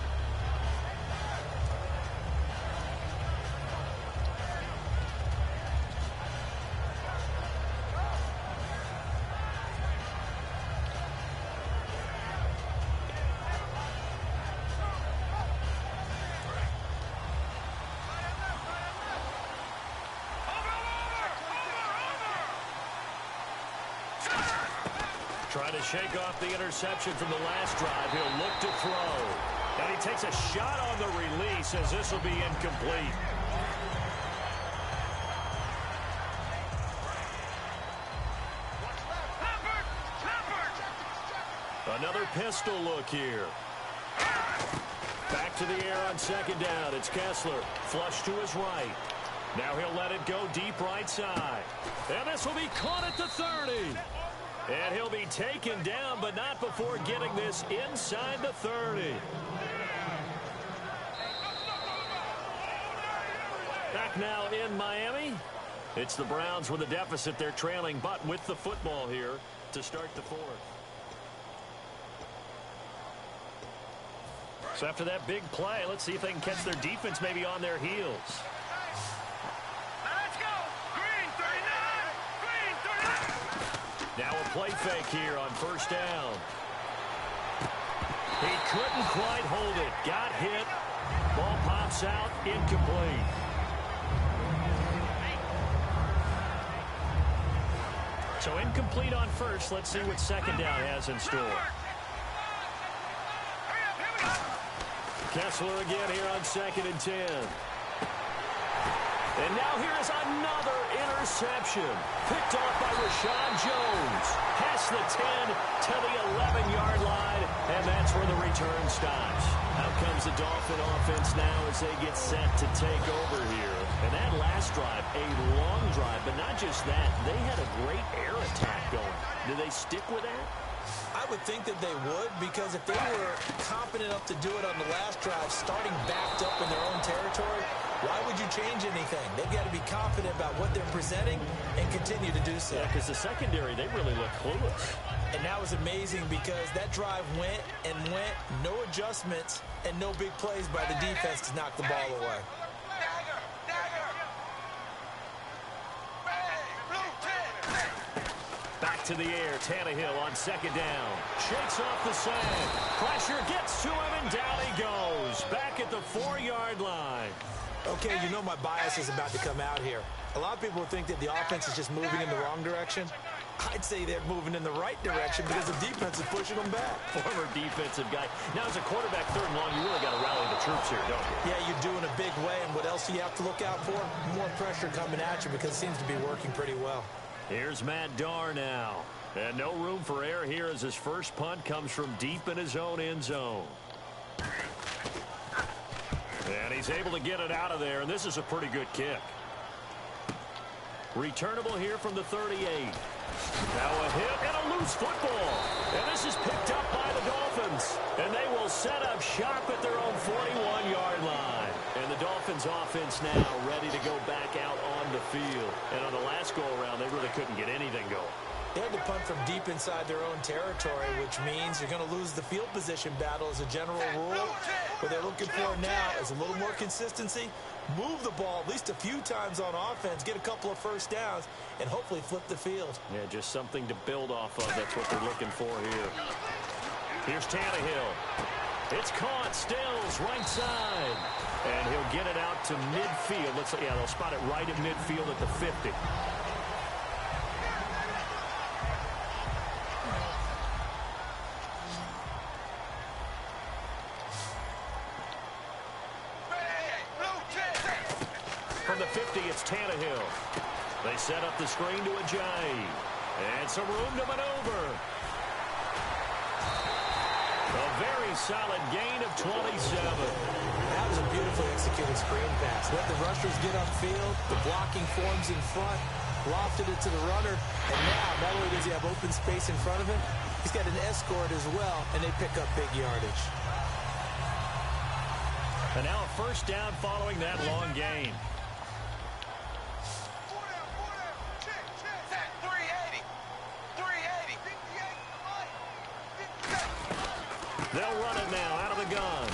Trying to shake off the interception from the last drive. He'll look to throw. And he takes a shot on the release as this will be incomplete. Another pistol look here. Back to the air on second down. It's Kessler. Flush to his right. Now he'll let it go deep right side. And this will be caught at the 30. And he'll be taken down, but not before getting this inside the 30. Back now in Miami. It's the Browns with a deficit. They're trailing, but with the football here to start the fourth. So after that big play, let's see if they can catch their defense maybe on their heels. Now a play fake here on first down. He couldn't quite hold it. Got hit. Ball pops out. Incomplete. So incomplete on first. Let's see what second down has in store. Kessler again here on 2nd and 10. And now here's another interception. Picked off by Rashad Jones. Past the 10 to the 11-yard line, and that's where the return stops. Out comes the Dolphin offense now as they get set to take over here. And that last drive, a long drive, but not just that. They had a great air attack going. Do they stick with that? I would think that they would, because if they were confident enough to do it on the last drive, starting backed up in their own territory, why would you change anything? They've got to be confident about what they're presenting and continue to do so. Yeah, because the secondary, they really look clueless. And that was amazing because that drive went and went, no adjustments, and no big plays by the defense to knock the ball away. Back to the air, Tannehill on 2nd down. Shakes off the sand. Pressure gets to him, and down he goes. Back at the 4-yard line. Okay, you know my bias is about to come out here. A lot of people think that the offense is just moving in the wrong direction. I'd say they're moving in the right direction because the defense is pushing them back. Former defensive guy. Now, as a quarterback, 3rd and long, you really got to rally the troops here, don't you? Yeah, you do in a big way. And what else do you have to look out for? More pressure coming at you because it seems to be working pretty well. Here's Matt Darr now. And no room for error here as his first punt comes from deep in his own end zone. And he's able to get it out of there, and this is a pretty good kick. Returnable here from the 38. Now a hit and a loose football. And this is picked up by the Dolphins. And they will set up shop at their own 41-yard line. And the Dolphins offense now ready to go back out on the field. And on the last go-around, they really couldn't get anything going. They had to punt from deep inside their own territory, which means you're going to lose the field position battle as a general rule. What they're looking for now is a little more consistency, move the ball at least a few times on offense, get a couple of first downs, and hopefully flip the field. Yeah, just something to build off of. That's what they're looking for here. Here's Tannehill. It's caught. Stills right side. And he'll get it out to midfield. Yeah, they'll spot it right at midfield at the 50. From the 50, it's Tannehill. They set up the screen to Ajayi. And some room to maneuver. A very solid gain of 27. That was a beautifully executed screen pass. Let the rushers get upfield. The blocking forms in front. Lofted it to the runner. And now, not only does he have open space in front of him, he's got an escort as well, and they pick up big yardage. And now a first down following that long gain. They'll run it now out of the gun.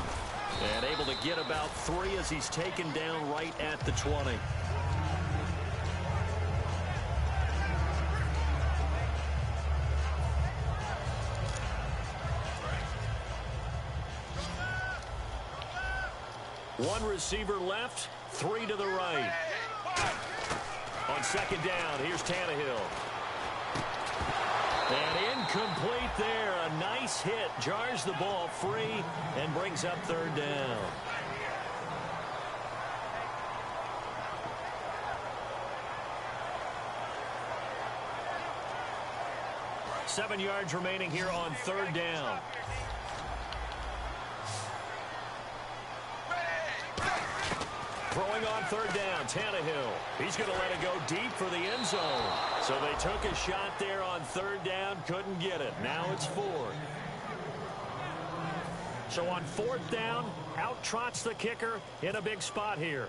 And able to get about 3 as he's taken down right at the 20. One receiver left, 3 to the right. On second down, here's Tannehill. And incomplete there. A nice hit. Jars the ball free and brings up third down. Seven yards remaining here on third down. Throwing on third down, Tannehill. He's going to let it go deep for the end zone. So they took a shot there on third down, couldn't get it. Now it's 4. So on fourth down, out trots the kicker in a big spot here.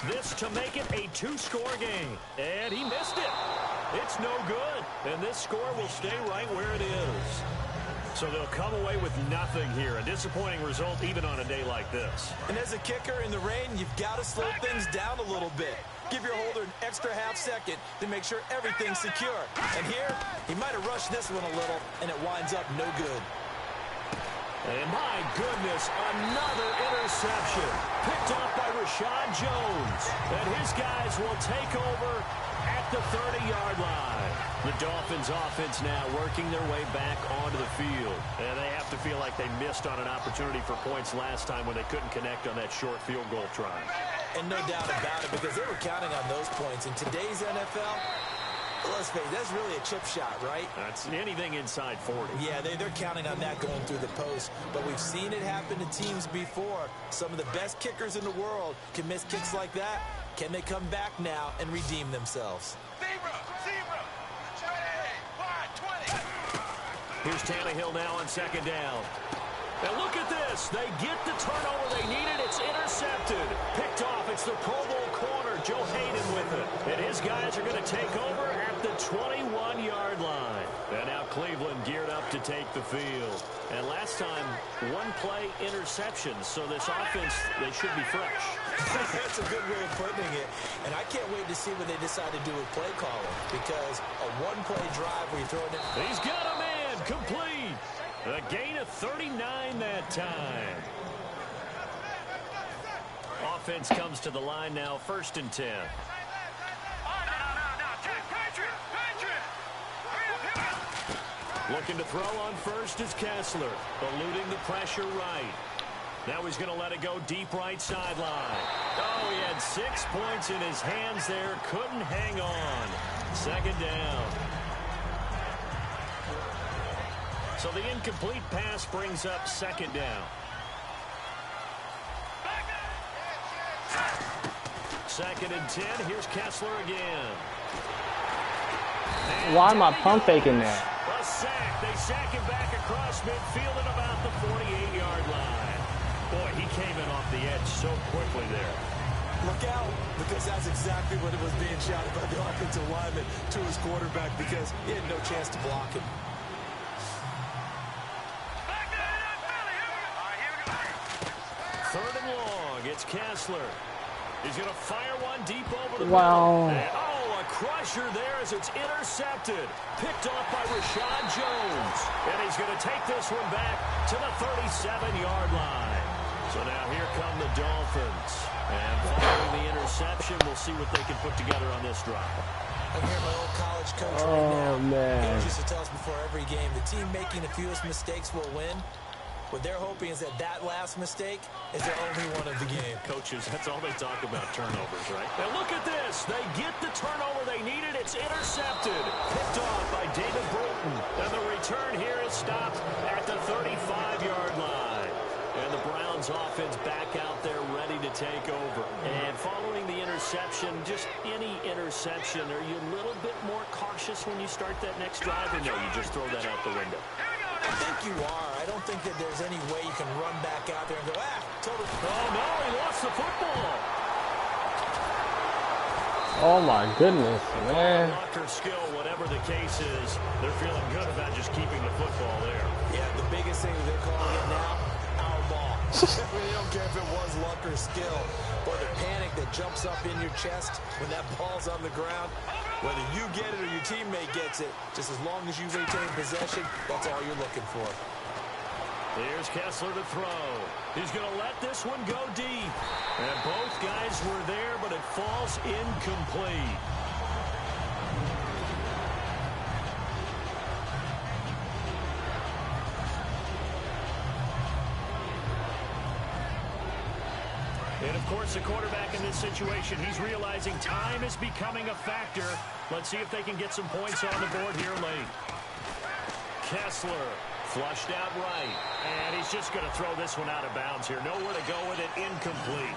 This to make it a 2-score game. And he missed it. It's no good. And this score will stay right where it is. So they'll come away with nothing here. A disappointing result even on a day like this. And as a kicker in the rain, you've got to slow things down a little bit. Give your holder an extra half second to make sure everything's secure. And here, he might have rushed this one a little, and it winds up no good. And my goodness, another interception. Picked off by Rashad Jones. And his guys will take over at the 30-yard line. The Dolphins offense now working their way back onto the field. And they have to feel like they missed on an opportunity for points last time when they couldn't connect on that short field goal try. And no doubt about it, because they were counting on those points. In today's NFL, let's face it, that's really a chip shot, right? That's anything inside 40. Yeah, they're counting on that going through the post. But we've seen it happen to teams before. Some of the best kickers in the world can miss kicks like that. Can they come back now and redeem themselves? Zebra. 20. Here's Tannehill now on second down. And look at this. They get the turnover they needed. It's intercepted. Picked off. It's the Pro Bowl corner, Joe Hayden, with it. And his guys are going to take over at the 21-yard line. And now Cleveland geared up to take the field. And last time, one-play interceptions. So this offense, they should be fresh. That's a good way of putting it. And I can't wait to see what they decide to do with play calling. Because a one-play drive where you throw it in. He's got a man. Complete. A gain of 39 that time. Offense comes to the line now, 1st and 10. Looking to throw on first is Kessler, eluding the pressure right. Now he's going to let it go deep right sideline. Oh, he had 6 points in his hands there, couldn't hang on. 2nd down. So the incomplete pass brings up 2nd down. 2nd and 10. Here's Kessler again. And why am I pump faking that? A sack. They sack him back across midfield at about the 48-yard line. Boy, he came in off the edge so quickly there. Look out, because that's exactly what it was being shouted by the offensive lineman to his quarterback, because he had no chance to block him. 3rd and long. It's Kessler. He's going to fire one deep over the wow. middle. And, oh, a crusher there as it's intercepted. Picked off by Rashad Jones. And he's going to take this one back to the 37-yard line. So now here come the Dolphins. And following the interception, we'll see what they can put together on this drive. I hear my old college coach right now. Man. He used to tell us before every game, the team making the fewest mistakes will win. What they're hoping is that last mistake is their only one of the game. Coaches, that's all they talk about, turnovers, right? And look at this. They get the turnover they needed. It's intercepted. Picked off by David Broughton. And the return here is stopped at the 35-yard line. And the Browns offense back out there ready to take over. And following the interception, just any interception, are you a little bit more cautious when you start that next drive? Or no, you just throw that out the window? I think you are. I don't think that there's any way you can run back out there and go, totally. Oh, no, he lost the football. Oh, my goodness, man. Luck or skill, whatever the case is, they're feeling good about just keeping the football there. Yeah, the biggest thing they're calling it now, our ball. We don't care if it was luck or skill, but the panic that jumps up in your chest when that ball's on the ground, whether you get it or your teammate gets it, just as long as you retain possession, that's all you're looking for. Here's Kessler to throw. He's going to let this one go deep. And both guys were there, but it falls incomplete. And, of course, the quarterback in this situation, he's realizing time is becoming a factor. Let's see if they can get some points on the board here late. Kessler flushed out right. And he's just going to throw this one out of bounds here. Nowhere to go with it. Incomplete.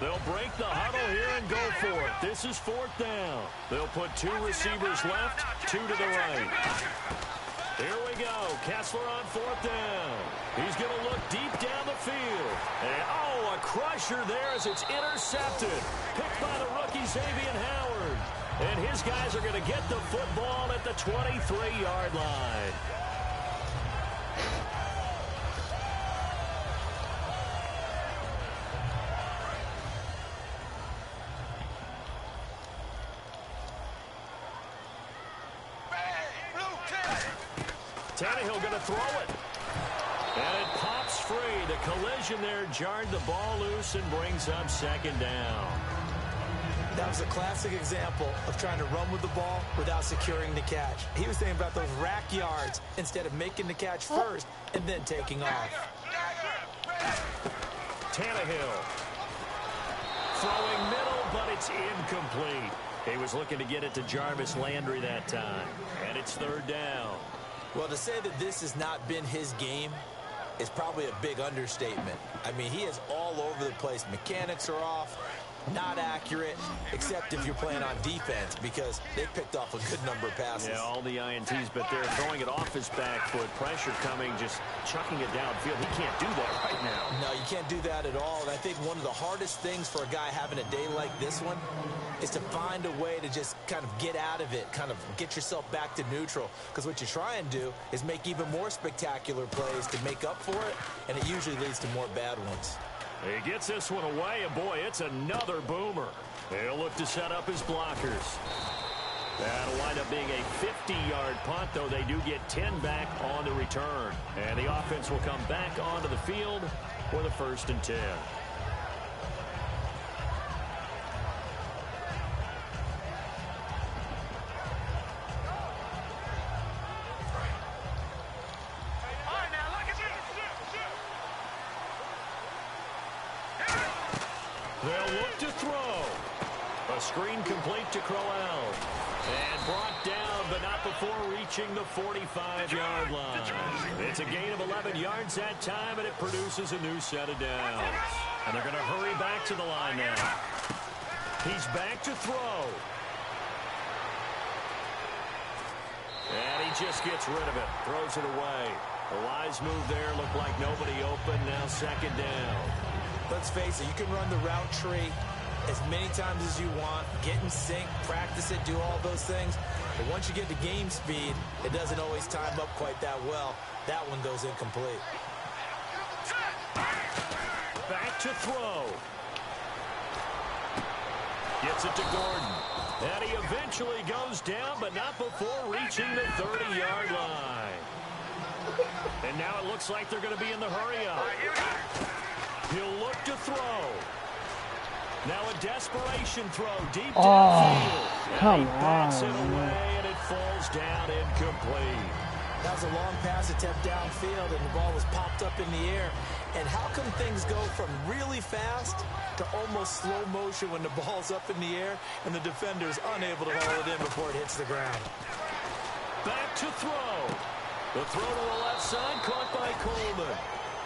They'll break the huddle here and go for it. This is 4th down. They'll put 2 receivers left, 2 to the right. Here we go. Kessler on 4th down. He's going to look deep down the field. And, oh, a crusher there as it's intercepted. Picked by the rookie Xavier Howard. And his guys are going to get the football at the 23-yard line. Tannehill going to throw it. And it pops free. The collision there jarred the ball loose and brings up second down. That was a classic example of trying to run with the ball without securing the catch. He was thinking about those rack yards instead of making the catch first and then taking off. Tannehill throwing middle, but it's incomplete. He was looking to get it to Jarvis Landry that time, and it's third down. Well, to say that this has not been his game is probably a big understatement. I mean, he is all over the place. Mechanics are off, not accurate, except if you're playing on defense, because they picked off a good number of passes. Yeah, all the INTs, but they're throwing it off his back foot. Pressure coming, just chucking it downfield. He can't do that right now. No, you can't do that at all. And I think one of the hardest things for a guy having a day like this one is to find a way to just kind of get out of it, kind of get yourself back to neutral. Because what you try and do is make even more spectacular plays to make up for it, and it usually leads to more bad ones. He gets this one away, and boy, it's another boomer. He'll look to set up his blockers. That'll wind up being a 50-yard punt, though they do get 10 back on the return. And the offense will come back onto the field for the 1st and 10. They'll look to throw. A screen complete to Crowell. And brought down, but not before reaching the 45-yard line. It's a gain of 11 yards that time, and it produces a new set of downs. And they're going to hurry back to the line now. He's back to throw. And he just gets rid of it. Throws it away. A wise move there. Looked like nobody open. Now second down. Let's face it, you can run the route tree as many times as you want, get in sync, practice it, do all those things. But once you get to game speed, it doesn't always time up quite that well. That one goes incomplete. Back to throw. Gets it to Gordon. And he eventually goes down, but not before reaching the 30-yard line. And now it looks like they're going to be in the hurry-up. He'll look to throw. Now a desperation throw deep downfield. Come and he backs it on. away, and it falls down incomplete. That was a long pass attempt downfield, and the ball was popped up in the air. And how come things go from really fast to almost slow motion when the ball's up in the air and the defender's unable to haul it in before it hits the ground? Back to throw. The throw to the left side, caught by Coleman.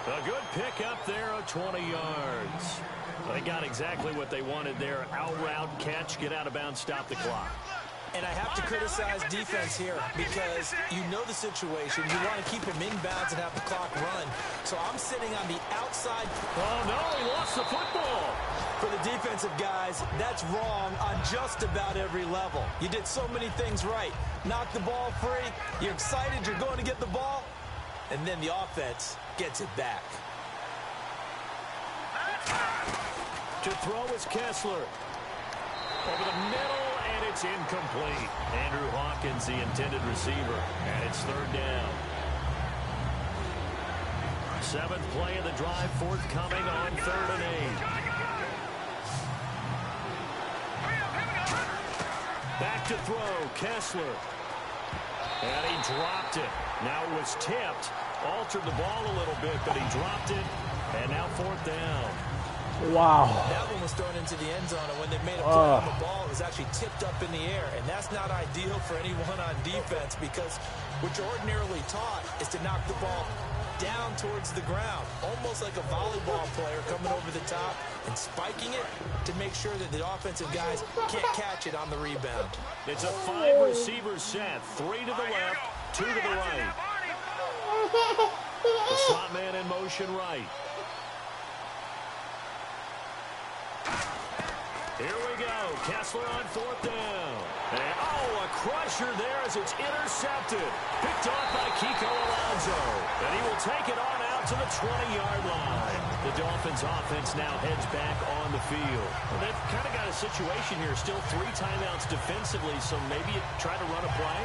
A good pick up there of 20 yards. They got exactly what they wanted there. Out route, catch, get out of bounds, stop the clock. And I have to criticize defense here because you know the situation. You want to keep him inbounds and have the clock run. So I'm sitting on the outside. Oh, no, he lost the football. For the defensive guys, that's wrong on just about every level. You did so many things right. Knock the ball free. You're excited. You're going to get the ball. And then the offense gets it back. To throw is Kessler. Over the middle, and it's incomplete. Andrew Hawkins, the intended receiver, and it's third down. 7th play of the drive, forthcoming on 3rd and 8. Back to throw, Kessler. And he dropped it. Now it was tipped. Altered the ball a little bit, but he dropped it. And now 4th down. Wow. That one was thrown into the end zone, and when they made a play on the ball, it was actually tipped up in the air. And that's not ideal for anyone on defense because what you're ordinarily taught is to knock the ball down towards the ground, almost like a volleyball player coming over the top and spiking it to make sure that the offensive guys can't catch it on the rebound. It's a 5-receiver set. 3 to the left, 2 to the right. The slot man in motion right. Here we go. Kessler on 4th down. And, a crusher there as it's intercepted. Picked off by Kiko Alonso. And he will take it on out to the 20-yard line. The Dolphins offense now heads back on the field. Well, they've kind of got a situation here. Still 3 timeouts defensively, so maybe you try to run a play.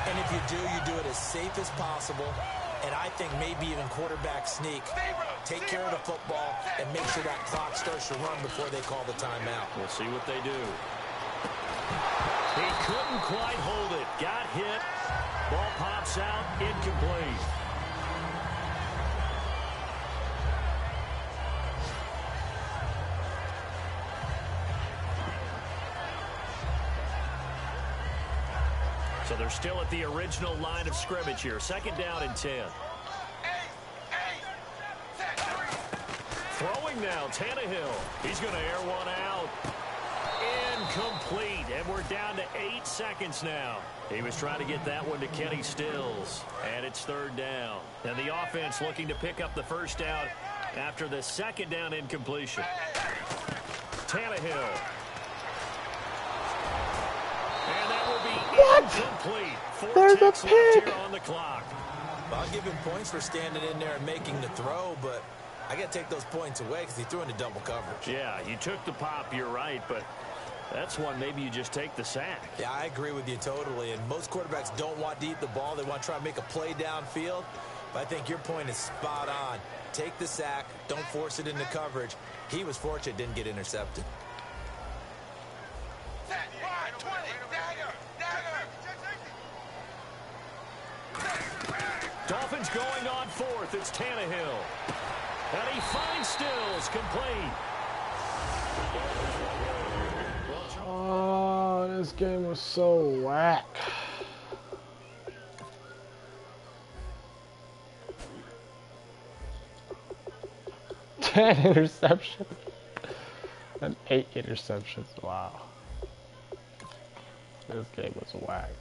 And if you do it as safe as possible. And I think maybe even quarterback sneak. Take care of the football and make sure that clock starts to run before they call the timeout. We'll see what they do. He couldn't quite hold it. Got hit. Ball pops out. Incomplete. So they're still at the original line of scrimmage here. 2nd down and 10. Throwing now, Tannehill. He's going to air one out. Incomplete. And we're down to 8 seconds now. He was trying to get that one to Kenny Stills. And it's 3rd down. And the offense looking to pick up the 1st down after the 2nd down incompletion. Tannehill. And that will be incomplete. There's a pick. Here on the clock. I'll give him points for standing in there and making the throw, but I got to take those points away because he threw into double coverage. Yeah, you took the pop, you're right, but that's one maybe you just take the sack. Yeah, I agree with you totally, and most quarterbacks don't want to eat the ball. They want to try and make a play downfield, but I think your point is spot on. Take the sack, don't force it into coverage. He was fortunate didn't get intercepted. Dolphins going on 4th. It's Tannehill. And he finds Stills complete. Oh, this game was so whack. 10 interceptions. And 8 interceptions. Wow. This game was whack.